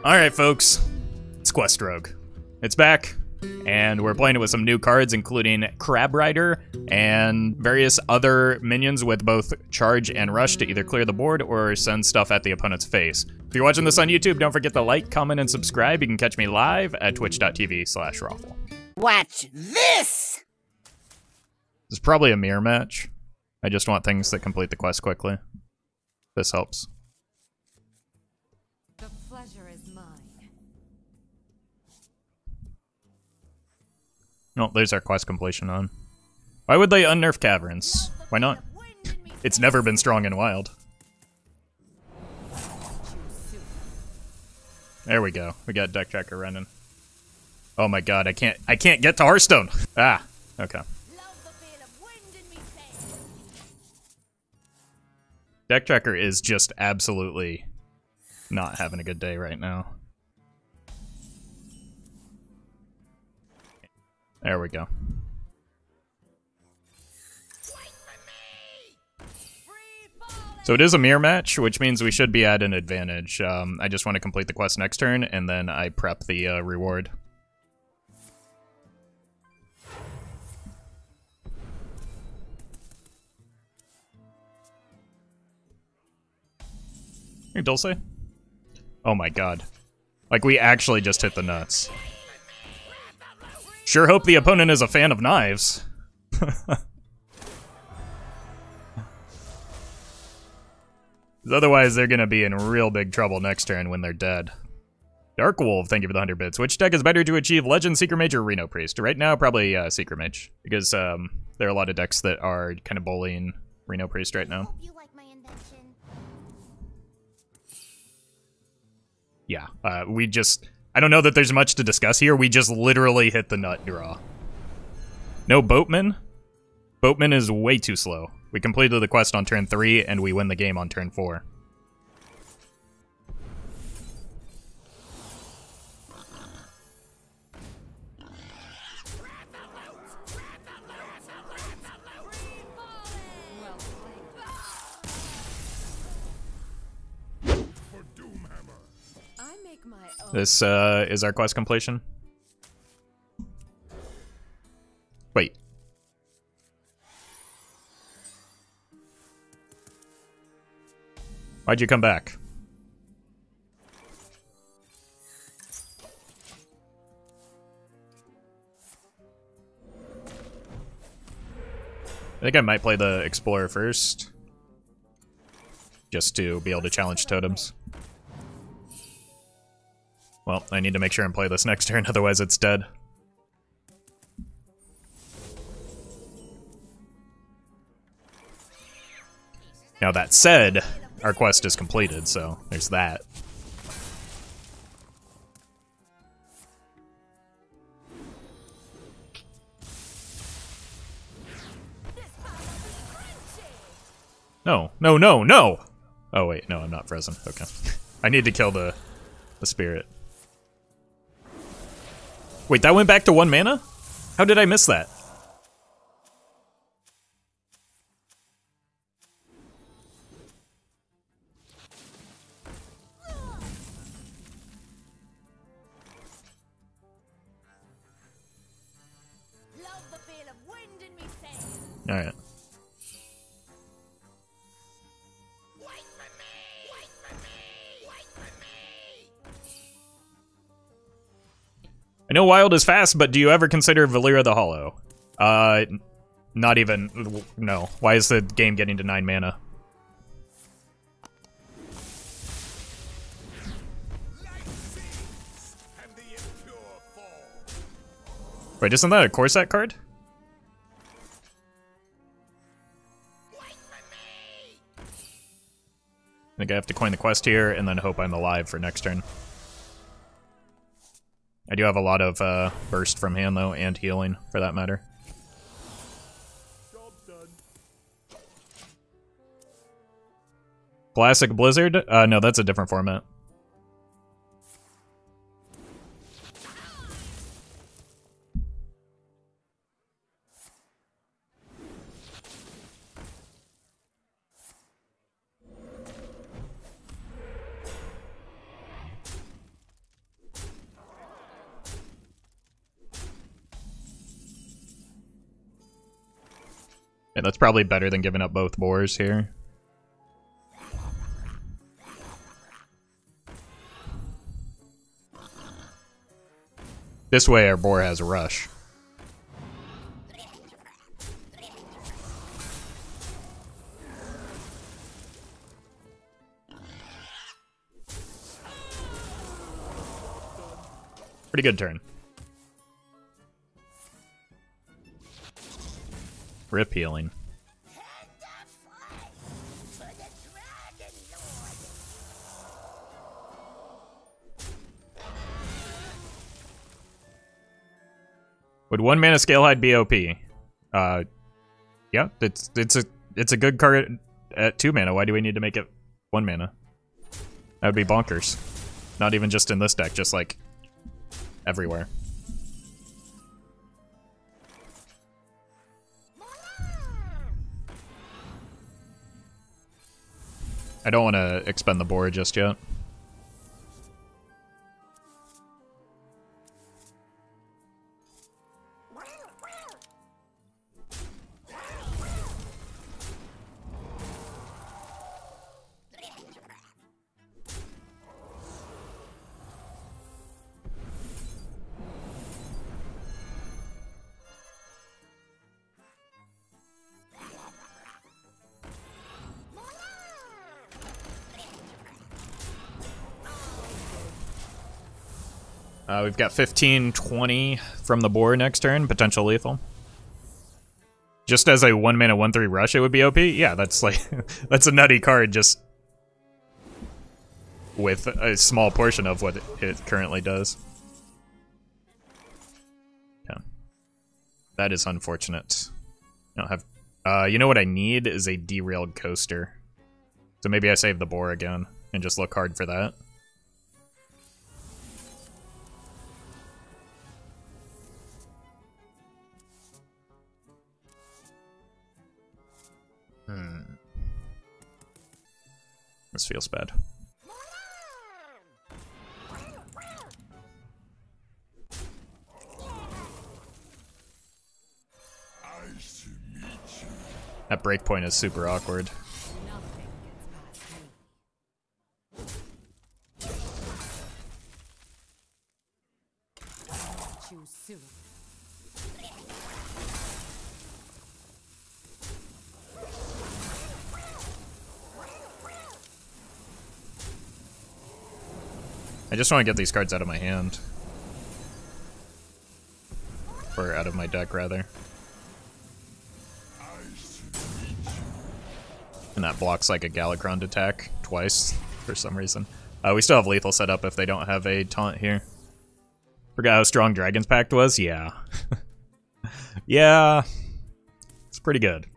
Alright folks, it's Quest Rogue. It's back, and we're playing it with some new cards, including Crab Rider and various other minions with both charge and rush to either clear the board or send stuff at the opponent's face. If you're watching this on YouTube, don't forget to like, comment, and subscribe. You can catch me live at twitch.tv/Roffle. Watch this! This is probably a mirror match. I just want things that complete the quest quickly. This helps. The pleasure is mine. No, there's our quest completion on. Why would they unnerf Caverns? Why not? It's never been strong in Wild. There we go. We got Deck Tracker running. Oh my god, I can't get to Hearthstone! Ah, okay. Deck Tracker is just absolutely not having a good day right now. There we go. So it is a mirror match, which means we should be at an advantage. I just want to complete the quest next turn, and then I prep the reward. Hey, Dulce. Oh my god. Like, we actually just hit the nuts. Sure hope the opponent is a fan of knives. Otherwise, they're gonna be in real big trouble next turn when they're dead. Dark Wolf, thank you for the 100 bits. Which deck is better to achieve Legend, Secret Mage, or Reno Priest? Right now, probably Secret Mage. Because there are a lot of decks that are kind of bullying Reno Priest right now. Yeah, I don't know that there's much to discuss here. We just literally hit the nut draw. No Boatman? Boatman is way too slow. We completed the quest on turn 3, and we win the game on turn 4. This is our quest completion. Wait. Why'd you come back? I think I might play the Explorer first. Just to be able to challenge totems. Well, I need to make sure and play this next turn, otherwise it's dead. Now that said, our quest is completed, so there's that. No, no, no, no! Oh wait, no, I'm not frozen. Okay. I need to kill the spirit. Wait, that went back to 1 mana? How did I miss that? Alright. I know Wild is fast, but do you ever consider Valeera the Hollow? Not even, no. Why is the game getting to 9 mana? Wait, isn't that a Corset card? I think I have to coin the quest here, and then hope I'm alive for next turn. I do have a lot of burst from hand, though, and healing, for that matter. Classic Blizzard? No, that's a different format. Yeah, that's probably better than giving up both boars here. This way our boar has a rush. Pretty good turn. Rip healing. Would 1 mana Scalehide be OP? Yeah, it's a good card at 2 mana. Why do we need to make it 1 mana? That would be bonkers. Not even just in this deck, just like everywhere. I don't want to expend the board just yet. We've got 15, 20 from the board next turn, potential lethal. Just as a 1 mana 1/3 rush, it would be OP? Yeah, that's like that's a nutty card just with a small portion of what it currently does. Yeah. That is unfortunate. I don't have you know what I need is a derailed coaster. So maybe I save the boar again and just look hard for that. This feels bad. That breakpoint is super awkward. I just want to get these cards out of my hand. Or out of my deck, rather. And that blocks like a Galakrond attack twice, for some reason. We still have lethal set up if they don't have a taunt here. Forgot how strong Dragon's Pact was? Yeah. Yeah. It's pretty good.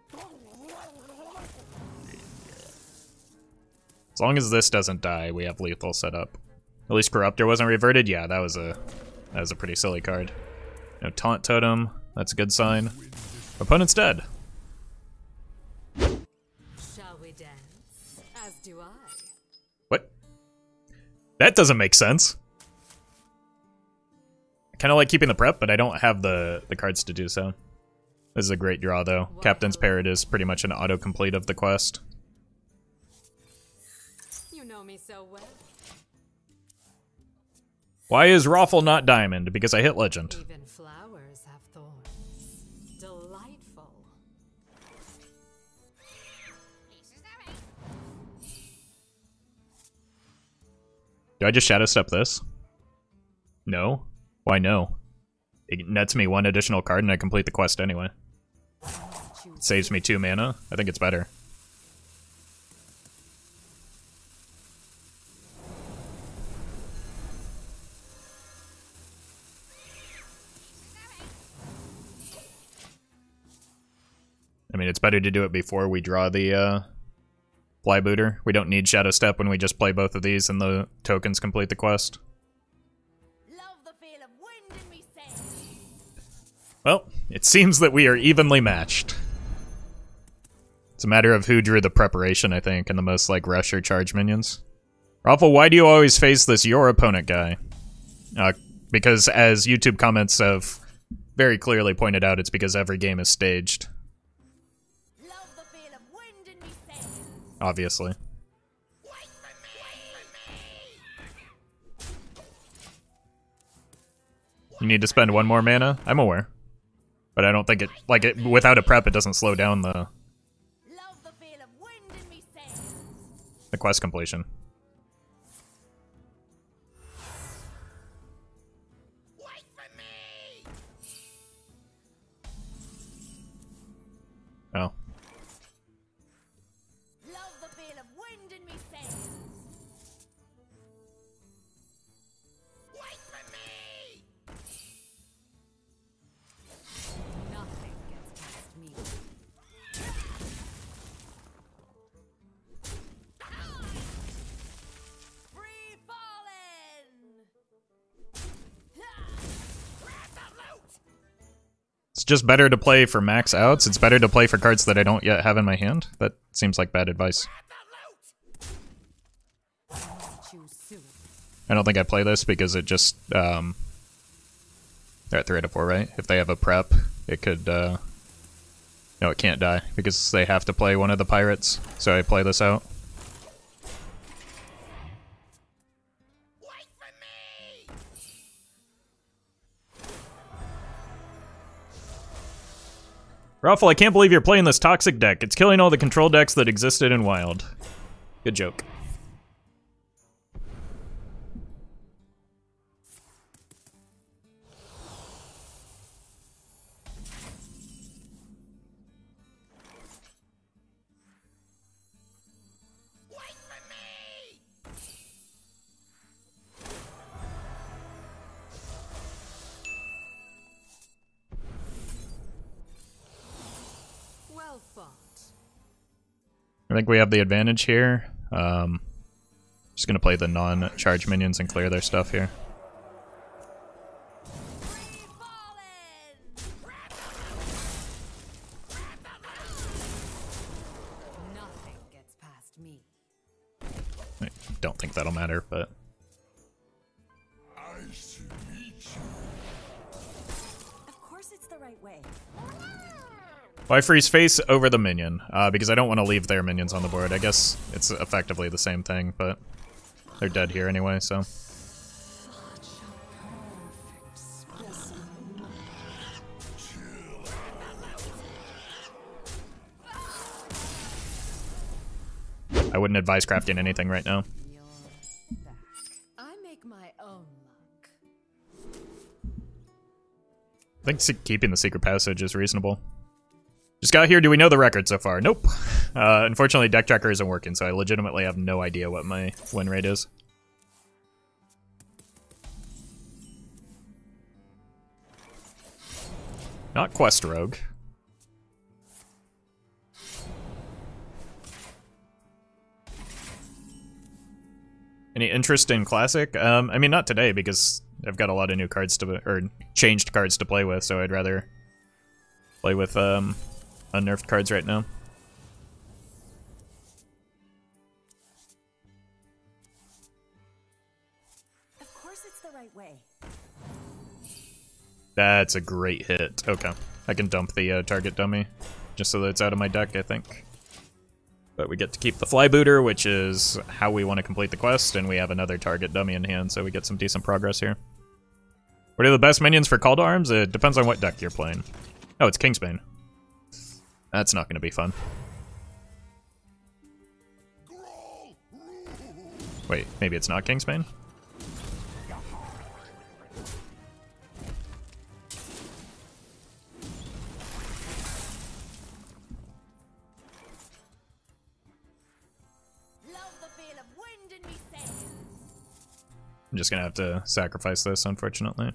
As long as this doesn't die, we have lethal set up. At least Corruptor wasn't reverted. Yeah, that was a pretty silly card. No Taunt Totem. That's a good sign. Opponent's dead. Shall we dance? As do I. What? That doesn't make sense. I kind of like keeping the prep, but I don't have the cards to do so. This is a great draw, though. Captain's Parrot is pretty much an autocomplete of the quest. You know me so well. Why is Raffle not diamond? Because I hit legend. Even flowers have thorns. Delightful. Do I just Shadow Step this? No. Why no? It nets me 1 additional card and I complete the quest anyway. It saves me 2 mana. I think it's better. I mean, it's better to do it before we draw the Flybooter. We don't need Shadow Step when we just play both of these and the tokens complete the quest. Love the feel of wind in me sails. Well, it seems that we are evenly matched. It's a matter of who drew the preparation, I think, and the most, like, rush or charge minions. Raffle, why do you always face this your opponent guy? Because as YouTube comments have very clearly pointed out, it's because every game is staged. obviously. You need to spend 1 more mana? I'm aware. But I don't think without a prep, it doesn't slow down Love the feel of wind in me sails. the quest completion. Wait for me! Oh. Love the feel of wind in me sails. Wait for me! Nothing gets past me. Free falling! Resolute! It's just better to play for max outs. It's better to play for cards that I don't yet have in my hand. That seems like bad advice. Choose soon. I don't think I play this because it just, they're at 3 out of 4, right? If they have a prep, it could, no, it can't die because they have to play one of the pirates. So I play this out. Wait for me! Raffle, I can't believe you're playing this toxic deck. It's killing all the control decks that existed in Wild. Good joke. Wait for me! Well fought. I think we have the advantage here. Just gonna play the non-charge minions and clear their stuff here. Free falling! Nothing gets past me. I don't think that'll matter, but... Of course it's the right way. Why freeze face over the minion? Because I don't want to leave their minions on the board. I guess it's effectively the same thing, but they're dead here anyway, so... I wouldn't advise crafting anything right now. You're back. I make my own luck. I think keeping the secret passage is reasonable. Just got here, do we know the record so far? Nope. Unfortunately, deck tracker isn't working, so I legitimately have no idea what my win rate is. Not Quest Rogue. Any interest in Classic? I mean, not today, because I've got a lot of new cards to, or changed cards to play with, so I'd rather play with, unnerfed cards right now. Of course it's the right way. That's a great hit. Okay. I can dump the target dummy, just so that it's out of my deck, I think. But we get to keep the Flybooter, which is how we want to complete the quest, and we have another target dummy in hand, so we get some decent progress here. What are the best minions for Call to Arms? It depends on what deck you're playing. Oh, it's Kingsbane. That's not going to be fun. Wait, maybe it's not Kingsbane? Love the feel of wind in me sails. I'm just going to have to sacrifice this, unfortunately.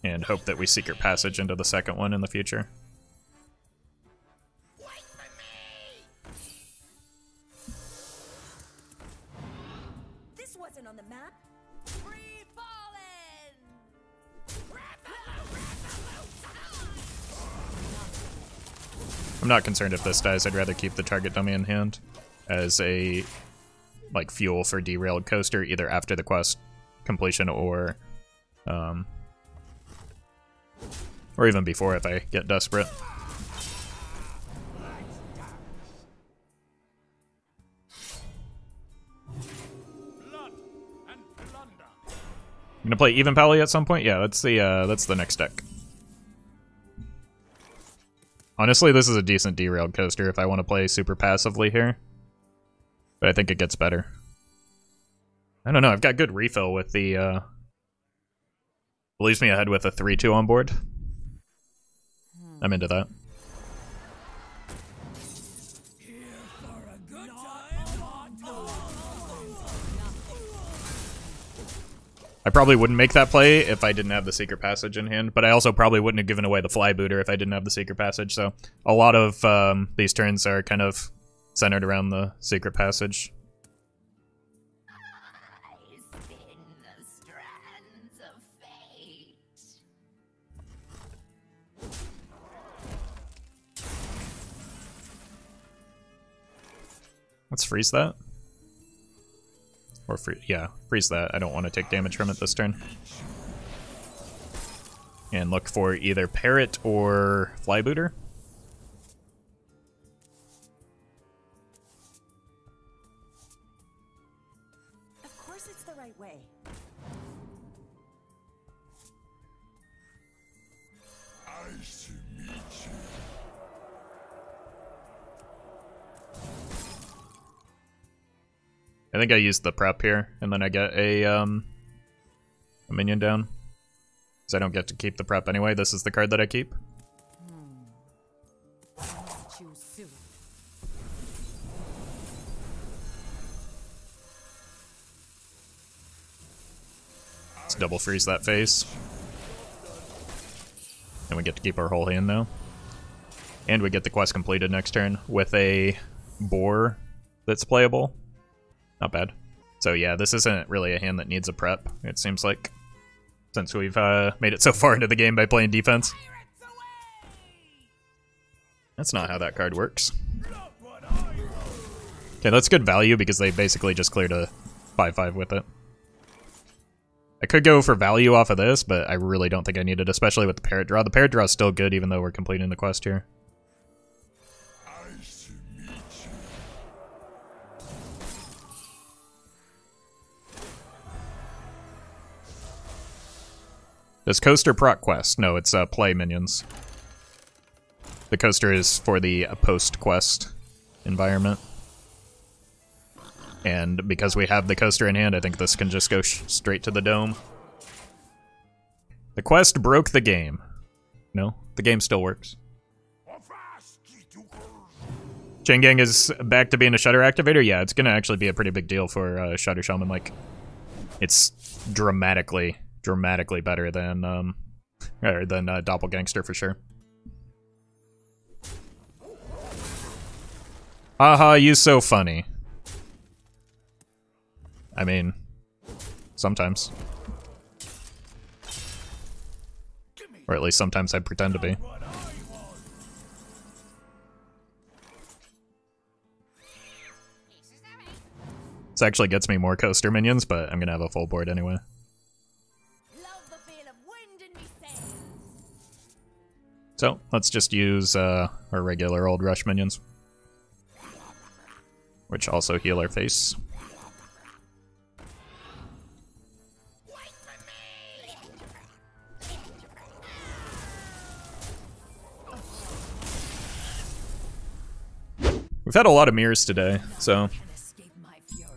And hope that we secret passage into the second one in the future. Wait for me! This wasn't on the map. Free falling! I'm not concerned if this dies. I'd rather keep the target dummy in hand as a like fuel for derailed coaster, either after the quest completion or even before if I get desperate. gonna play Even Pally at some point? Yeah, that's the next deck. Honestly, this is a decent derailed coaster if I want to play super passively here. But I think it gets better. I don't know, I've got good refill with the, leaves me ahead with a 3-2 on board. I'm into that. I probably wouldn't make that play if I didn't have the Secret Passage in hand, but I also probably wouldn't have given away the Flybooter if I didn't have the Secret Passage, so a lot of these turns are kind of centered around the Secret Passage. I spin the strands of fate. Let's freeze that. Or freeze that. I don't want to take damage from it this turn. And look for either Parrot or Flybooter. Of course it's the right way. I think I used the prep here, and then I get a minion down. Because I don't get to keep the prep anyway. This is the card that I keep. Choose soon. Let's double freeze that face. And we get to keep our whole hand now. And we get the quest completed next turn with a boar that's playable. Not bad. So yeah, this isn't really a hand that needs a prep, it seems like. Since we've made it so far into the game by playing defense. That's not how that card works. Okay, that's good value because they basically just cleared a 5/5 with it. I could go for value off of this, but I really don't think I need it, especially with the Parrot draw. The Parrot draw is still good even though we're completing the quest here. Does Coaster proc quest? No, it's play minions. The Coaster is for the post-quest environment. And because we have the Coaster in hand, I think this can just go straight to the dome. The quest broke the game. No, the game still works. Chain Gang is back to being a Shudder activator? Yeah, it's gonna actually be a pretty big deal for Shudder Shaman. Like, it's dramatically better than Doppelgangster for sure. Haha, you so funny. I mean, sometimes. Or at least sometimes I pretend to be. This actually gets me more Coaster minions, but I'm gonna have a full board anyway. So, let's just use our regular old Rush minions. Which also heal our face. We've had a lot of mirrors today, so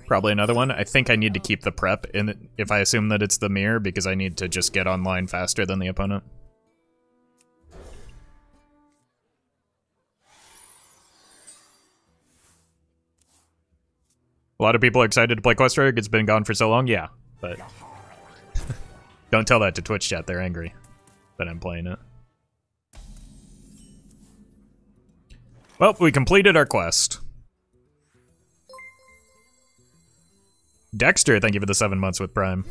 probably another one. I think I need to keep the prep in if I assume that it's the mirror, because I need to just get online faster than the opponent. A lot of people are excited to play Quest Rogue. It's been gone for so long, yeah, but don't tell that to Twitch chat. They're angry that I'm playing it. Well, we completed our quest. Dexter, thank you for the 7 months with Prime.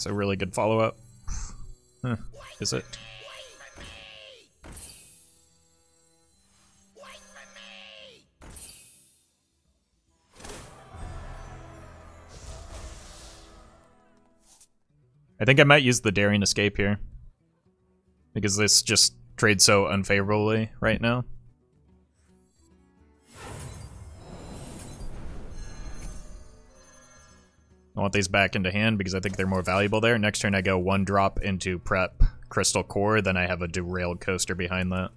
It's a really good follow-up. Huh, is it? I think I might use the Daring Escape here, because this just trades so unfavorably right now. I want these back into hand because I think they're more valuable there. Next turn I go 1-drop into prep Crystal Core, then I have a Derailed Coaster behind that.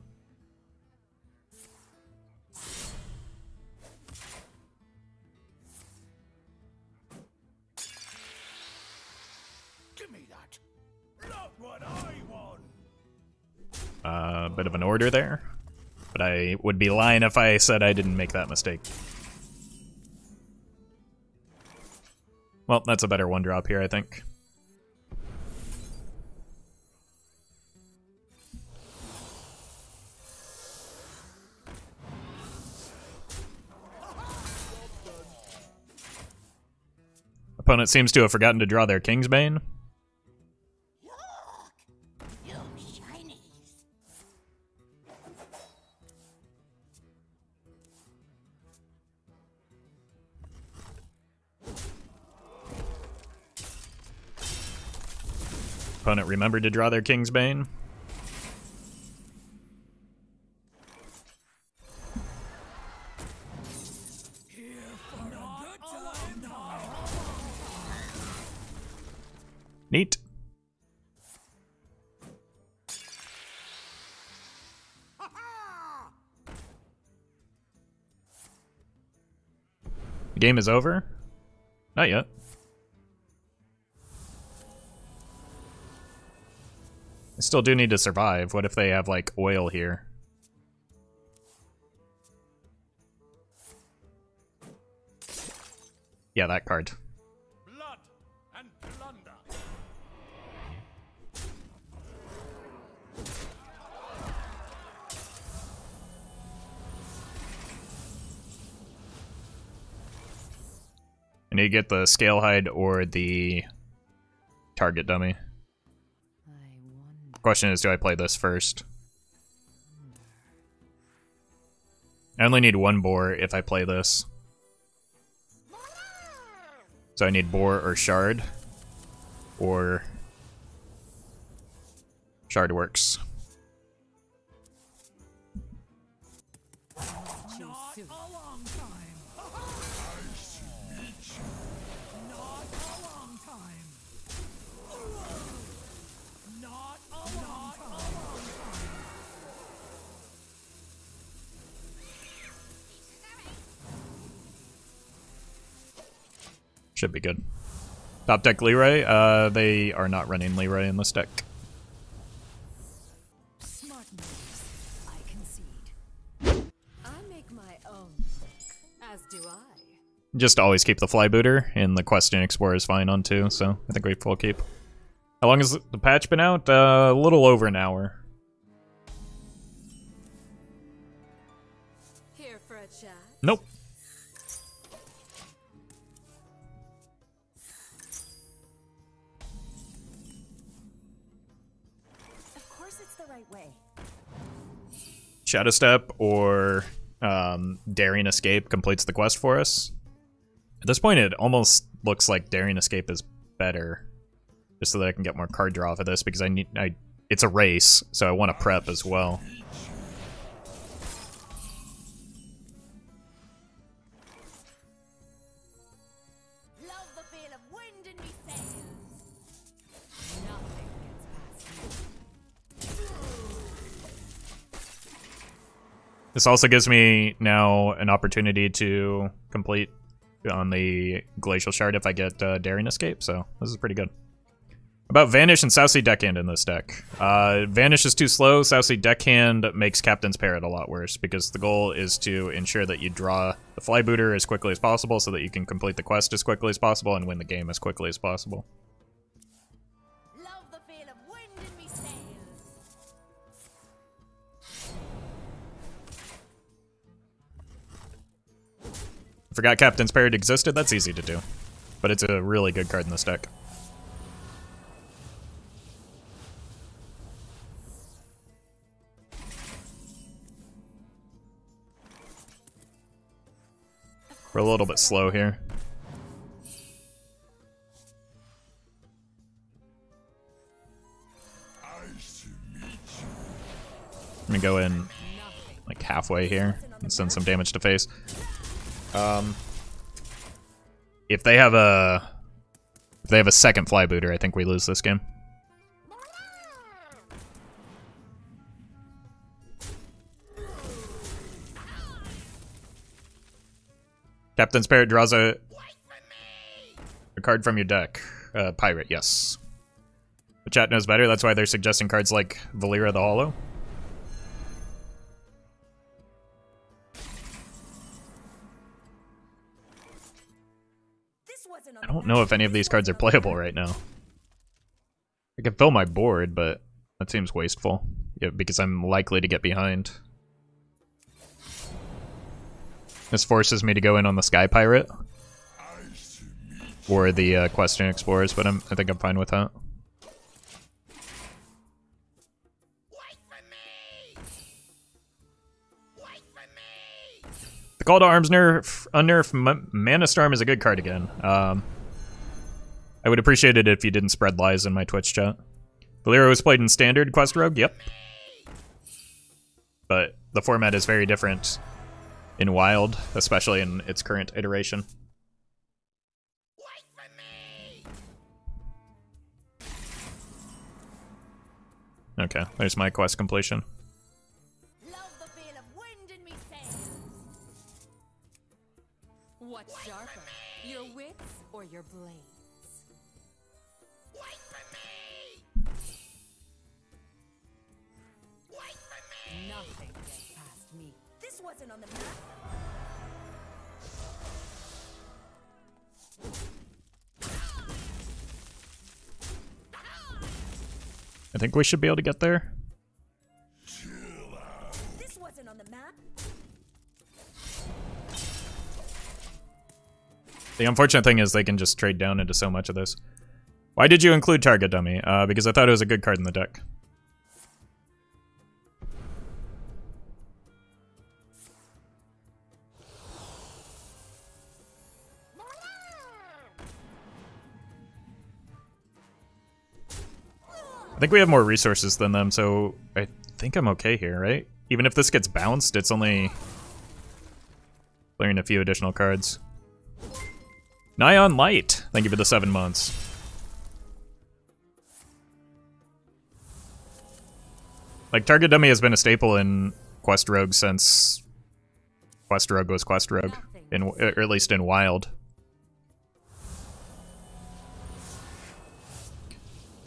Give me that. Not what I want. Bit of an order there, but I would be lying if I said I didn't make that mistake. Well, that's a better 1-drop here, I think. Opponent seems to have forgotten to draw their Kingsbane. You shinies. Opponent remembered to draw their Kingsbane. Neat. The game is over? Not yet. I still do need to survive. What if they have, like, oil here? Yeah, that card. Blood and plunder. I need to get the Scale Hide or the target dummy. I wonder. Question is, do I play this first? I only need 1 boar if I play this. So I need boar or shard. Or shard works. Too soon. Should be good. Top deck Leroy. They are not running Leroy in this deck. Smart moves. I concede. I make my own luck, as do I. Just always keep the Flybooter, and the Question Explorer is fine on too, so I think we full keep. How long has the patch been out? A little over an hour. Here for a chat. Nope. Of course it's the right way. Shadow Step or Daring Escape completes the quest for us. At this point, it almost looks like Daring Escape is better, just so that I can get more card draw off of this, because it's a race, so I want to prep as well. Love the feel of wind in me sails. Nothing gets past me. This also gives me now an opportunity to complete on the Glacial Shard if I get Daring Escape, so this is pretty good. About Vanish and Southsea Deckhand in this deck. Vanish is too slow. Southsea Deckhand makes Captain's Parrot a lot worse, because the goal is to ensure that you draw the Flybooter as quickly as possible so that you can complete the quest as quickly as possible and win the game as quickly as possible. Love the feel of wind in me sails. Forgot Captain's Parrot existed? That's easy to do. But it's a really good card in this deck. We're a little bit slow here. I'm gonna go in like halfway here and send some damage to face. If they have a second flybooter, I think we lose this game. Captain Spirit draws a card from your deck. Pirate, yes. The chat knows better, that's why they're suggesting cards like Valera the Hollow. I don't know if any of these cards are playable right now. I can fill my board, but that seems wasteful. Yeah, because I'm likely to get behind. This forces me to go in on the Sky Pirate. Or the Question Explorers, but I think I'm fine with that. The Call to Arms nerf, unnerf Mana Storm is a good card again. I would appreciate it if you didn't spread lies in my Twitch chat. Valera was played in Standard Quest Rogue, yep. But the format is very different in Wild, especially in its current iteration. Okay, there's my quest completion. Love the feel of wind in me sails. What's sharper, your wits or your blades? Nothing gets past me. This wasn't on the map. I think we should be able to get there. This wasn't on the map. The unfortunate thing is they can just trade down into so much of this. Why did you include Target Dummy? Because I thought it was a good card in the deck. I think we have more resources than them, so I think I'm okay here, right? Even if this gets bounced, it's only clearing a few additional cards. Nyan Light, thank you for the 7 months. Like, Target Dummy has been a staple in Quest Rogue since Quest Rogue was Quest Rogue, or at least in Wild.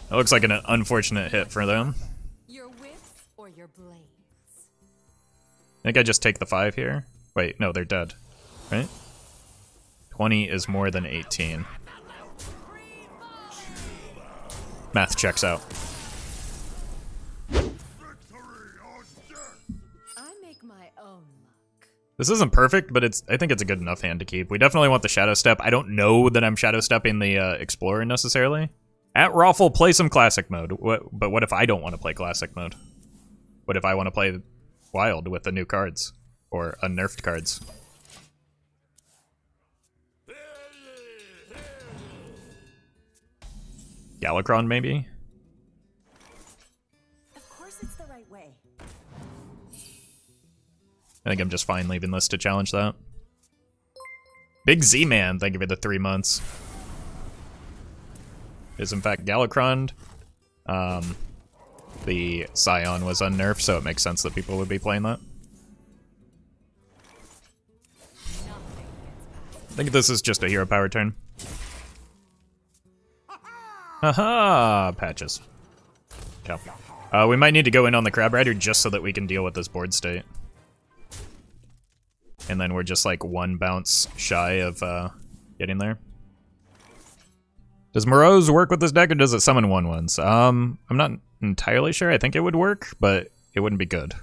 That looks like an unfortunate hit for them. Your wits or your blades? I think I just take the 5 here. Wait, no, they're dead, right? 20 is more than 18. Math checks out. I make my own luck. This isn't perfect, but I think it's a good enough hand to keep. We definitely want the Shadow Step. I don't know that I'm Shadow Stepping the Explorer necessarily. At Raffle, play some Classic mode. But what if I don't want to play Classic mode? What if I want to play Wild with the new cards? Or unnerfed cards? Galakrond, maybe? Of course it's the right way. I think I'm just fine leaving this to challenge that. Big Z-Man, thank you for the 3 months. Is in fact Galakrond. The Scion was unnerfed, so it makes sense that people would be playing that. I think this is just a hero power turn. Haha, patches. Okay. We might need to go in on the Crab Rider just so that we can deal with this board state. And then we're just like 1 bounce shy of getting there. Does Morose work with this deck, or does it summon 1/1s? I'm not entirely sure. I think it would work, but it wouldn't be good.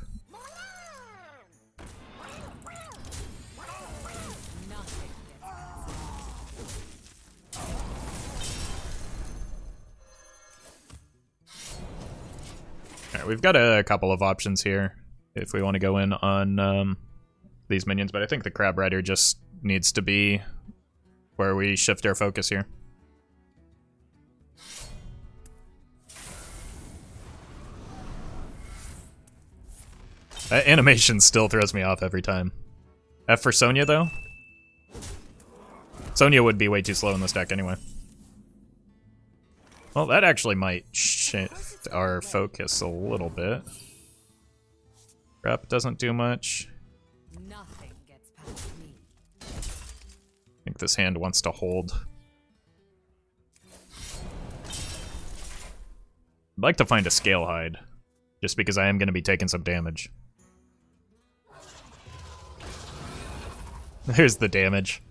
Alright, we've got a couple of options here if we want to go in on these minions, but I think the Crab Rider just needs to be where we shift our focus here. That animation still throws me off every time. F for Sonya, though? Sonya would be way too slow in this deck anyway. Well, that actually might shift our focus a little bit. Rep doesn't do much. Nothing gets past me. I think this hand wants to hold. I'd like to find a Scale Hide, just because I am going to be taking some damage. There's the damage.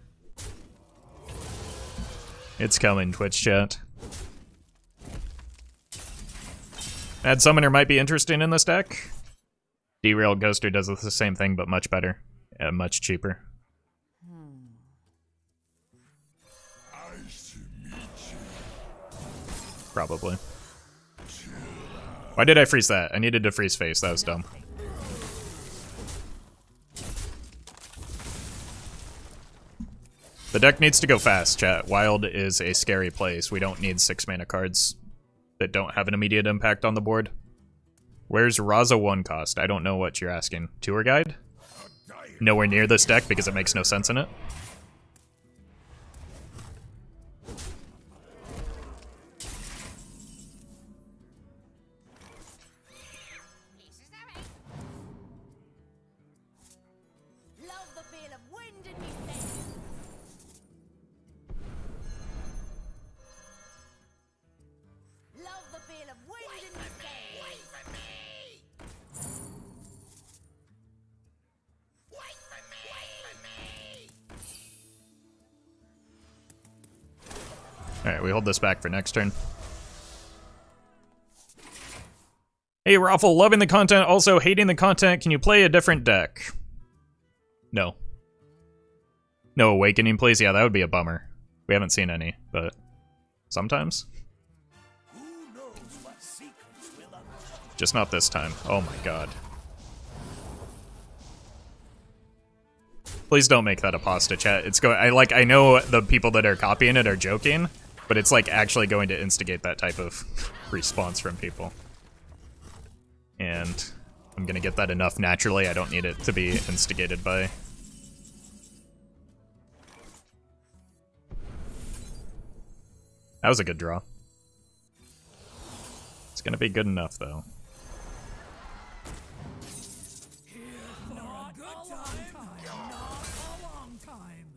It's coming, Twitch chat. Mad Summoner might be interesting in this deck. Derailed Ghoster does the same thing, but much better. And much cheaper. Probably. Why did I freeze that? I needed to freeze face, that was dumb. The deck needs to go fast, chat. Wild is a scary place. We don't need 6 mana cards that don't have an immediate impact on the board. Where's Raza 1 cost? I don't know what you're asking. Tour Guide? Nowhere near this deck because it makes no sense in it. Love the feel of wind in me sails. Love the feel of wind in me sails. Wait for me! Wait for me! Wait for me! Alright, we hold this back for next turn. Hey, Raffle, loving the content, also hating the content. Can you play a different deck? No. No Awakening, please? Yeah, that would be a bummer. We haven't seen any, but sometimes. Who knows what secrets will unfold? Just not this time. Oh my god. Please don't make that a pasta chat. It's going. I know the people that are copying it are joking, but it's like actually going to instigate that type of response from people. And I'm gonna get that enough naturally. I don't need it to be instigated by. That was a good draw. It's gonna be good enough though. Not a good time, not a long time.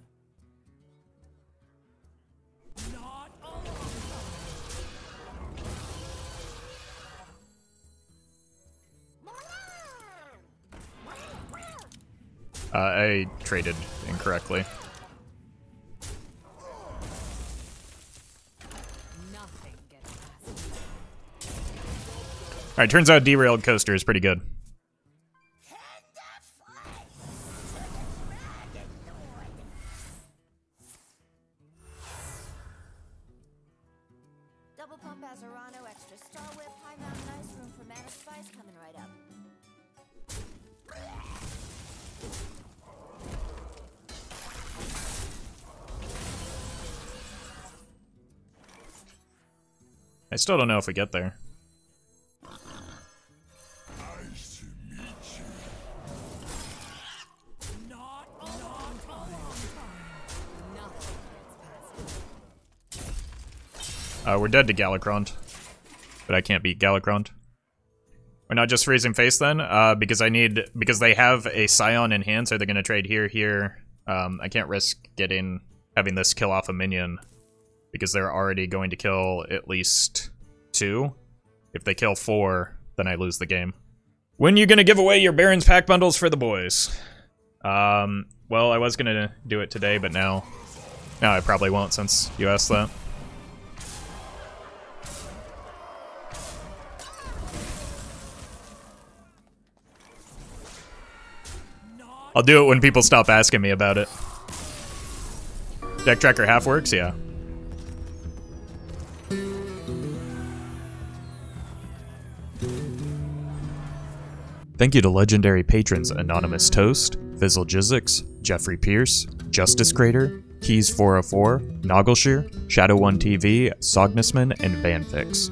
Not a long I traded incorrectly. Nothing gets past me. Alright, turns out Derailed Coaster is pretty good. Double pump Azarano, extra Star Whip, high mountain ice, room for mana spice coming right up. I still don't know if we get there. not a long time. Nothing gets past me. We're dead to Galakrond. But I can't beat Galakrond. We're not just freezing face then? Because they have a Scion in hand, so they're gonna trade here. I can't risk having this kill off a minion. Because they're already going to kill at least 2. If they kill 4, then I lose the game. When you gonna give away your Baron's pack bundles for the boys? Well, I was gonna do it today, but now I probably won't since you asked that. I'll do it when people stop asking me about it. Deck Tracker half works, yeah. Thank you to legendary patrons Anonymous Toast, Fizzlejizzix, Jeffrey Pierce, Justice Crater, Keys404, Noggleshire, Shadow1 TV, Sognisman, and Vanfix.